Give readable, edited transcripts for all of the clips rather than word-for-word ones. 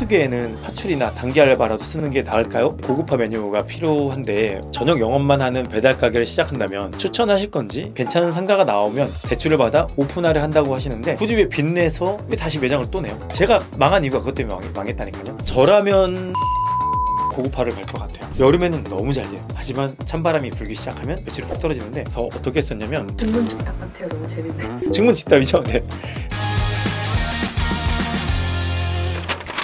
성수기에는 파출이나 단기 알바라도 쓰는 게 나을까요? 고급화 메뉴가 필요한데 저녁 영업만 하는 배달 가게를 시작한다면 추천하실 건지, 괜찮은 상가가 나오면 대출을 받아 오픈하려 한다고 하시는데 굳이 왜 빚내서 왜 다시 매장을 또 내요? 제가 망한 이유가 그것 때문에 망했다니까요. 저라면 고급화를 갈 것 같아요. 여름에는 너무 잘 돼요. 하지만 찬바람이 불기 시작하면 매출이 훅 떨어지는데 저 어떻게 했었냐면 증문 즉답 같아요. 너무 재밌네. 증문 즉답이죠. 네.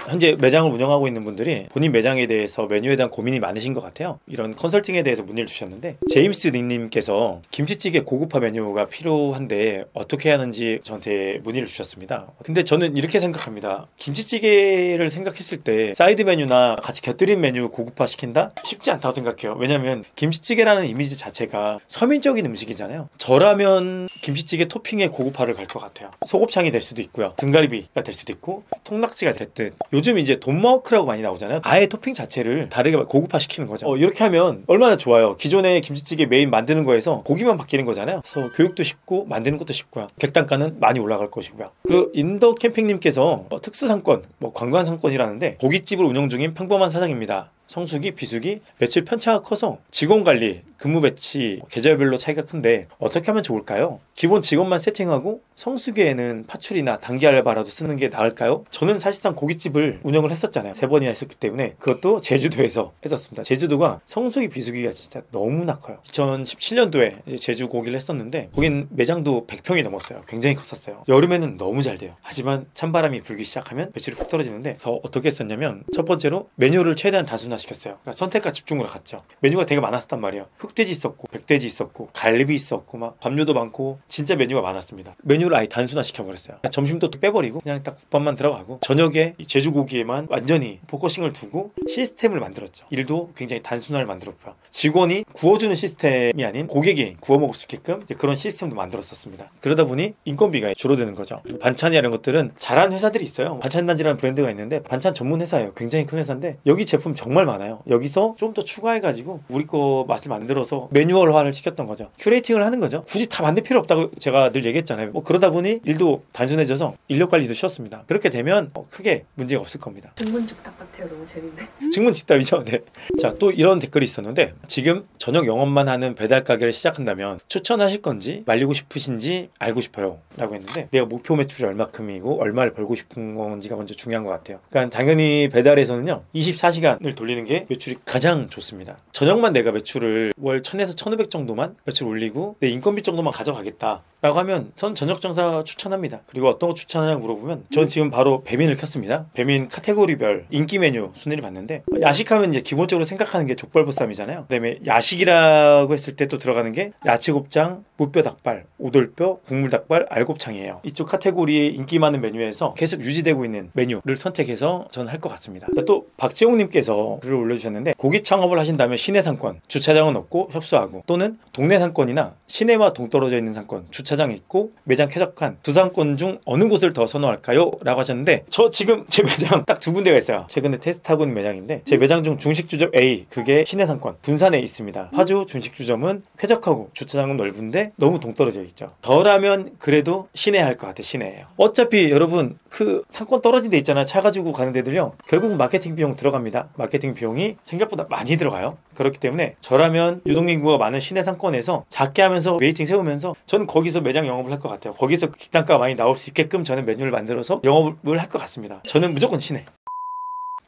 현재 매장을 운영하고 있는 분들이 본인 매장에 대해서 메뉴에 대한 고민이 많으신 것 같아요. 이런 컨설팅에 대해서 문의를 주셨는데 제임스 닉님께서 김치찌개 고급화 메뉴가 필요한데 어떻게 해야 하는지 저한테 문의를 주셨습니다. 근데 저는 이렇게 생각합니다. 김치찌개를 생각했을 때 사이드 메뉴나 같이 곁들인 메뉴 고급화 시킨다? 쉽지 않다고 생각해요. 왜냐면 김치찌개라는 이미지 자체가 서민적인 음식이잖아요. 저라면 김치찌개 토핑에 고급화를 갈 것 같아요. 소곱창이 될 수도 있고요, 등갈비가 될 수도 있고, 통낙지가 됐든, 요즘 이제 돈마호크라고 많이 나오잖아요. 아예 토핑 자체를 다르게 고급화 시키는 거죠. 이렇게 하면 얼마나 좋아요. 기존의 김치찌개 메인 만드는 거에서 고기만 바뀌는 거잖아요. 그래서 교육도 쉽고 만드는 것도 쉽고요. 객단가는 많이 올라갈 것이고요. 그 인더 캠핑님께서 특수상권, 관광상권이라는데 고깃집을 운영 중인 평범한 사장입니다. 성수기, 비수기, 매출 편차가 커서 직원 관리, 근무 배치, 계절별로 차이가 큰데 어떻게 하면 좋을까요? 기본 직원만 세팅하고 성수기에는 파출이나 단기 알바라도 쓰는 게 나을까요? 저는 사실상 고깃집을 운영을 했었잖아요. 3번이나 했었기 때문에. 그것도 제주도에서 했었습니다. 제주도가 성수기, 비수기가 진짜 너무나 커요. 2017년도에 제주 고기를 했었는데 거긴 매장도 100평이 넘었어요. 굉장히 컸었어요. 여름에는 너무 잘 돼요. 하지만 찬바람이 불기 시작하면 매출이 훅 떨어지는데 그래서 어떻게 했었냐면 첫 번째로 메뉴를 최대한 단순화시켰어요. 그러니까 선택과 집중으로 갔죠. 메뉴가 되게 많았단 말이에요. 흑돼지 있었고, 백돼지 있었고, 갈비 있었고, 막 밥류도 많고 진짜 메뉴가 많았습니다. 메뉴를 아예 단순화 시켜버렸어요. 점심도 또 빼버리고 그냥 딱 국밥만 들어가고 저녁에 이 제주고기에만 완전히 포커싱을 두고 시스템을 만들었죠. 일도 굉장히 단순화를 만들었고요. 직원이 구워주는 시스템이 아닌 고객이 구워 먹을 수 있게끔 그런 시스템도 만들었었습니다. 그러다 보니 인건비가 줄어드는 거죠. 반찬이라는 것들은 잘하는 회사들이 있어요. 반찬단지라는 브랜드가 있는데 반찬 전문 회사예요. 굉장히 큰 회사인데 여기 제품 정말 많아요. 여기서 좀 더 추가해가지고 우리 거 맛을 만들어서 매뉴얼화를 시켰던 거죠. 큐레이팅을 하는 거죠. 굳이 다 만들 필요 없다고 제가 늘 얘기했잖아요. 그러다 보니 일도 단순해져서 인력 관리도 쉬웠습니다. 그렇게 되면 크게 문제가 없을 겁니다. 증문 즉답 같아요. 너무 재밌네. 증문 즉답이죠. 네. 자, 또 이런 댓글이 있었는데 지금 저녁 영업만 하는 배달 가게를 시작한다면 추천하실 건지 말리고 싶으신지 알고 싶어요 라고 했는데 내가 목표 매출이 얼마큼이고 얼마를 벌고 싶은 건지가 먼저 중요한 것 같아요. 그러니까 당연히 배달에서는요 24시간을 돌리는 게 매출이 가장 좋습니다. 저녁만 내가 매출을 월 1000에서 1500 정도만 매출 올리고 내 인건비 정도만 가져가겠다 라고 하면 전 저녁 장사 추천합니다. 그리고 어떤 거 추천하냐고 물어보면 전 지금 바로 배민을 켰습니다. 배민 카테고리별 인기 메뉴 순위를 봤는데 야식하면 이제 기본적으로 생각하는 게 족발보쌈이잖아요. 그다음에 야식이라고 했을 때 또 들어가는 게 야채곱창, 무뼈 닭발, 오돌뼈, 국물 닭발, 알곱창이에요. 이쪽 카테고리의 인기 많은 메뉴에서 계속 유지되고 있는 메뉴를 선택해서 저는 할 것 같습니다. 또 박재홍님께서 글을 올려주셨는데 고깃 창업을 하신다면 시내 상권, 주차장은 없고 협소하고 또는 동네 상권이나 시내와 동떨어져 있는 상권, 주차장이 있고 매장 쾌적한 두 상권 중 어느 곳을 더 선호할까요? 라고 하셨는데 저 지금 제 매장 딱 2군데가 있어요. 최근에 테스트하고 있는 매장인데 제 매장 중 중식주점 A 그게 시내 상권 분산에 있습니다. 파주 중식주점은 쾌적하고 주차장은 넓은데 너무 동떨어져 있죠. 저라면 그래도 시내 할 것 같아요. 시내예요. 어차피 여러분 그 상권 떨어진 데 있잖아요. 차 가지고 가는 데들요. 결국 마케팅 비용 들어갑니다. 마케팅 비용이 생각보다 많이 들어가요. 그렇기 때문에 저라면 유동인구가 많은 시내 상권에서 작게 하면서 웨이팅 세우면서 저는 거기서 매장 영업을 할 것 같아요. 거기서 객단가가 많이 나올 수 있게끔 저는 메뉴를 만들어서 영업을 할 것 같습니다. 저는 무조건 시내.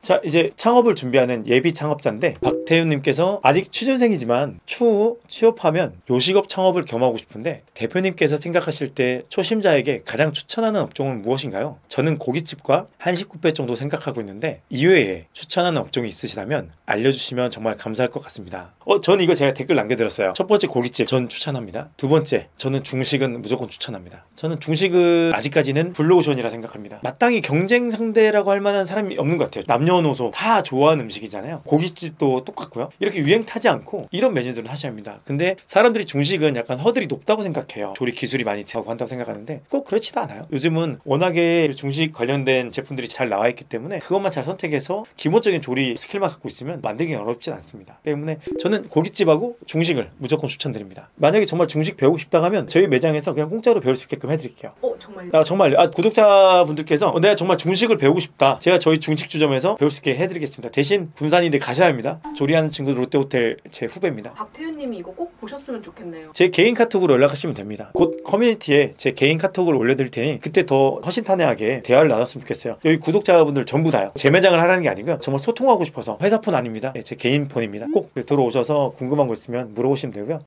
자, 이제 창업을 준비하는 예비 창업자인데 박태윤님께서 아직 취준생이지만 추후 취업하면 요식업 창업을 겸하고 싶은데 대표님께서 생각하실 때 초심자에게 가장 추천하는 업종은 무엇인가요? 저는 고깃집과 한식 뷔페 정도 생각하고 있는데 이외에 추천하는 업종이 있으시다면 알려주시면 정말 감사할 것 같습니다. 저는 이거 제가 댓글 남겨드렸어요. 첫 번째 고깃집 전 추천합니다. 두 번째 저는 중식은 무조건 추천합니다. 저는 중식은 아직까지는 블루오션이라 생각합니다. 마땅히 경쟁 상대라고 할 만한 사람이 없는 것 같아요. 남녀노소 다 좋아하는 음식이잖아요. 고깃집도 똑같고요. 이렇게 유행 타지 않고 이런 메뉴들을 하셔야 합니다. 근데 사람들이 중식은 약간 허들이 높다고 생각해요. 조리 기술이 많이 들어가고 한다고 생각하는데 꼭 그렇지도 않아요. 요즘은 워낙에 중식 관련된 제품들이 잘 나와 있기 때문에 그것만 잘 선택해서 기본적인 조리 스킬만 갖고 있으면 만들기 어렵진 않습니다. 때문에 저는 고깃집하고 중식을 무조건 추천드립니다. 만약에 정말 중식 배우고 싶다 하면 저희 매장에서 그냥 공짜로 배울 수 있게끔 해드릴게요. 정말요? 정말요? 구독자분들께서 내가 정말 중식을 배우고 싶다, 제가 저희 중식주점에서 배울 수 있게 해드리겠습니다. 대신 군산인데 가셔야 합니다. 조리하는 친구 롯데호텔 제 후배입니다. 박태윤님이 이거 꼭 보셨으면 좋겠네요. 제 개인 카톡으로 연락하시면 됩니다. 곧 커뮤니티에 제 개인 카톡을 올려드릴 테니 그때 더 허심탄회하게 대화를 나눴으면 좋겠어요. 여기 구독자분들 전부 다요. 제 매장을 하라는 게 아니고요. 정말 소통하고 싶어서. 회사 폰 아닙니다. 제 개인 폰입니다. 꼭 들어오셔서 궁금한 거 있으면 물어보시면 되고요.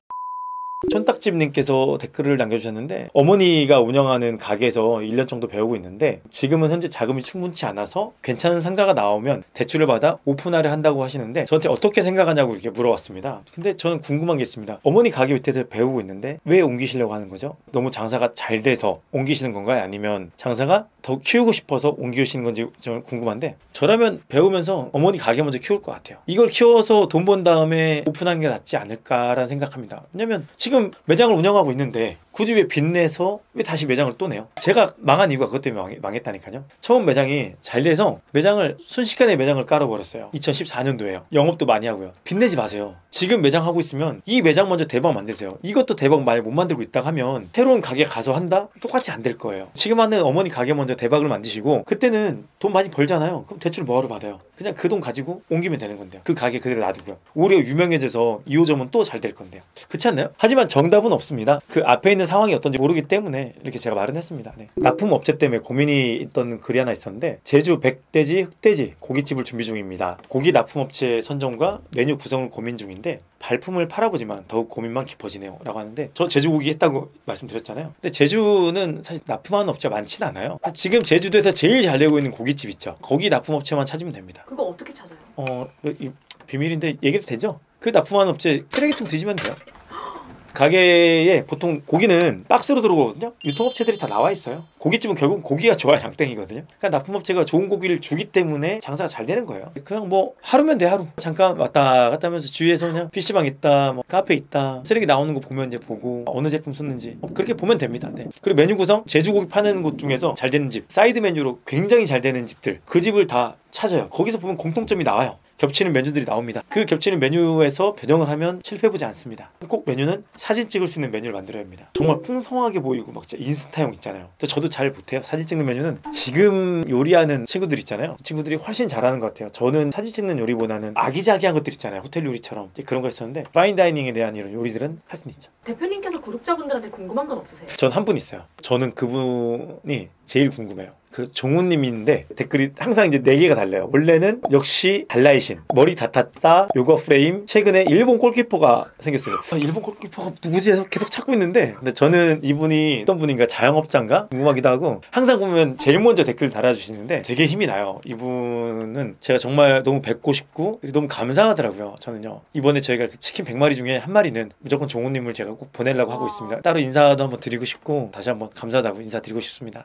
촌딱집님께서 댓글을 남겨주셨는데, 어머니가 운영하는 가게에서 1년 정도 배우고 있는데 지금은 현재 자금이 충분치 않아서 괜찮은 상가가 나오면 대출을 받아 오픈하려 한다고 하시는데 저한테 어떻게 생각하냐고 이렇게 물어봤습니다. 근데 저는 궁금한 게 있습니다. 어머니 가게 밑에서 배우고 있는데 왜 옮기시려고 하는 거죠? 너무 장사가 잘 돼서 옮기시는 건가요? 아니면 장사가 더 키우고 싶어서 옮기시는 건지 저는 궁금한데, 저라면 배우면서 어머니 가게 먼저 키울 것 같아요. 이걸 키워서 돈 번 다음에 오픈하는 게 낫지 않을까라는 생각합니다. 왜냐면 지금 매장을 운영하고 있는데 굳이 왜 빚내서 왜 다시 매장을 또 내요? 제가 망한 이유가 그것 때문에 망했다니까요. 처음 매장이 잘 돼서 매장을 순식간에 매장을 깔아버렸어요. 2014년도에요. 영업도 많이 하고요. 빚내지 마세요. 지금 매장 하고 있으면 이 매장 먼저 대박 만드세요. 이것도 대박 많이 못 만들고 있다 하면 새로운 가게 가서 한다? 똑같이 안 될 거예요. 지금 하는 어머니 가게 먼저 대박을 만드시고 그때는 돈 많이 벌잖아요. 그럼 대출 뭐하러 받아요? 그냥 그 돈 가지고 옮기면 되는 건데요. 그 가게 그대로 놔두고요. 오히려 유명해져서 2호점은 또 잘 될 건데요. 그렇지 않나요? 하지만 정답은 없습니다. 그 앞에 있는 상황이 어떤지 모르기 때문에 이렇게 제가 말은 했습니다. 네. 납품업체 때문에 고민이 있던 글이 하나 있었는데, 제주 백돼지 흑돼지 고깃집을 준비 중입니다. 고기 납품업체 선정과 메뉴 구성을 고민 중인데 발품을 팔아보지만 더욱 고민만 깊어지네요 라고 하는데, 저 제주고기 했다고 말씀드렸잖아요. 근데 제주는 사실 납품하는 업체가 많진 않아요. 지금 제주도에서 제일 잘 되고 있는 고깃집 있죠. 거기 납품업체만 찾으면 됩니다. 그거 어떻게 찾아요? 비밀인데 얘기해도 되죠? 그 납품하는 업체 쓰레기통 뒤지면 돼요. 가게에 보통 고기는 박스로 들어오거든요. 유통업체들이 다 나와 있어요. 고깃집은 결국 고기가 좋아야 장땡이거든요. 그러니까 납품업체가 좋은 고기를 주기 때문에 장사가 잘 되는 거예요. 그냥 뭐 하루면 돼, 하루. 잠깐 왔다 갔다 하면서 주위에서 그냥 PC방 있다, 뭐 카페 있다, 쓰레기 나오는 거 보면 이제 보고 어느 제품 썼는지 그렇게 보면 됩니다. 네. 그리고 메뉴 구성, 제주고기 파는 곳 중에서 잘 되는 집, 사이드 메뉴로 굉장히 잘 되는 집들, 그 집을 다 찾아요. 거기서 보면 공통점이 나와요. 겹치는 메뉴들이 나옵니다. 그 겹치는 메뉴에서 변형을 하면 실패해보지 않습니다. 꼭 메뉴는 사진 찍을 수 있는 메뉴를 만들어야 합니다. 정말 풍성하게 보이고 막 진짜 인스타용 있잖아요. 저도 잘 못해요. 사진 찍는 메뉴는. 지금 요리하는 친구들 있잖아요. 그 친구들이 훨씬 잘하는 것 같아요. 저는 사진 찍는 요리보다는 아기자기한 것들 있잖아요. 호텔 요리처럼 그런 거 있었는데, 파인다이닝에 대한 이런 요리들은 할 수는 있죠. 대표님께서 구독자분들한테 궁금한 건 없으세요? 전 한 분 있어요. 저는 그분이 제일 궁금해요. 그 종우님인데 댓글이 항상 이제 4개가 달라요. 원래는 역시 달라이신, 머리 다 탔다, 요가 프레임, 최근에 일본 골키퍼가 생겼어요. 일본 골키퍼가 누구지 해서 계속 찾고 있는데, 근데 저는 이분이 어떤 분인가, 자영업자인가 궁금하기도 하고, 항상 보면 제일 먼저 댓글 달아주시는데 되게 힘이 나요. 이분은 제가 정말 너무 뵙고 싶고 너무 감사하더라고요. 저는요, 이번에 저희가 그 치킨 100마리 중에 한 마리는 무조건 종우님을 제가 꼭 보내려고 하고 있습니다. 따로 인사도 한번 드리고 싶고 다시 한번 감사하다고 인사드리고 싶습니다.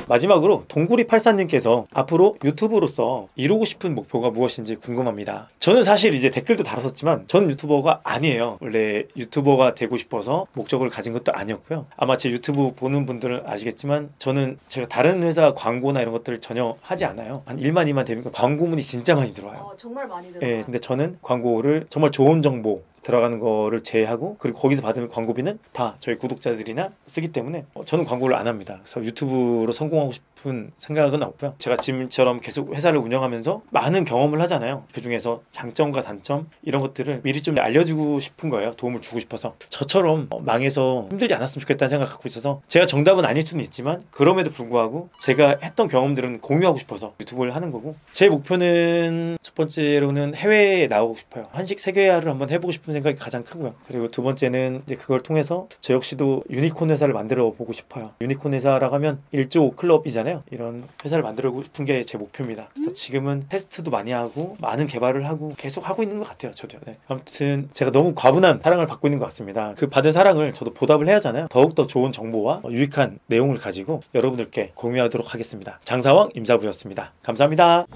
마지막으로 동구리84님께서 앞으로 유튜브로서 이루고 싶은 목표가 무엇인지 궁금합니다. 저는 사실 이제 댓글도 달았었지만 저는 유튜버가 아니에요. 원래 유튜버가 되고 싶어서 목적을 가진 것도 아니었고요. 아마 제 유튜브 보는 분들은 아시겠지만 저는 제가 다른 회사 광고나 이런 것들을 전혀 하지 않아요. 한 1만 2만 되면 광고문이 진짜 많이 들어와요. 정말 많이 들어와요. 네, 근데 저는 광고를 정말 좋은 정보 들어가는 거를 제외하고, 그리고 거기서 받은 광고비는 다 저희 구독자들이나 쓰기 때문에 저는 광고를 안 합니다. 그래서 유튜브로 성공하고 싶은 생각은 없고요. 제가 지금처럼 계속 회사를 운영하면서 많은 경험을 하잖아요. 그중에서 장점과 단점 이런 것들을 미리 좀 알려주고 싶은 거예요. 도움을 주고 싶어서. 저처럼 망해서 힘들지 않았으면 좋겠다는 생각을 갖고 있어서, 제가 정답은 아닐 수는 있지만 그럼에도 불구하고 제가 했던 경험들은 공유하고 싶어서 유튜브를 하는 거고, 제 목표는 첫 번째로는 해외에 나오고 싶어요. 한식 세계화를 한번 해보고 싶은 생각이 가장 크고요. 그리고 두 번째는 이제 그걸 통해서 저 역시도 유니콘 회사를 만들어 보고 싶어요. 유니콘 회사라고 하면 1조 클럽이잖아요. 이런 회사를 만들어 보고 싶은 게 제 목표입니다. 그래서 지금은 테스트도 많이 하고 많은 개발을 하고 계속 하고 있는 것 같아요. 저도. 네. 아무튼 제가 너무 과분한 사랑을 받고 있는 것 같습니다. 그 받은 사랑을 저도 보답을 해야 하잖아요. 더욱더 좋은 정보와 유익한 내용을 가지고 여러분들께 공유하도록 하겠습니다. 장사왕 임사부였습니다. 감사합니다.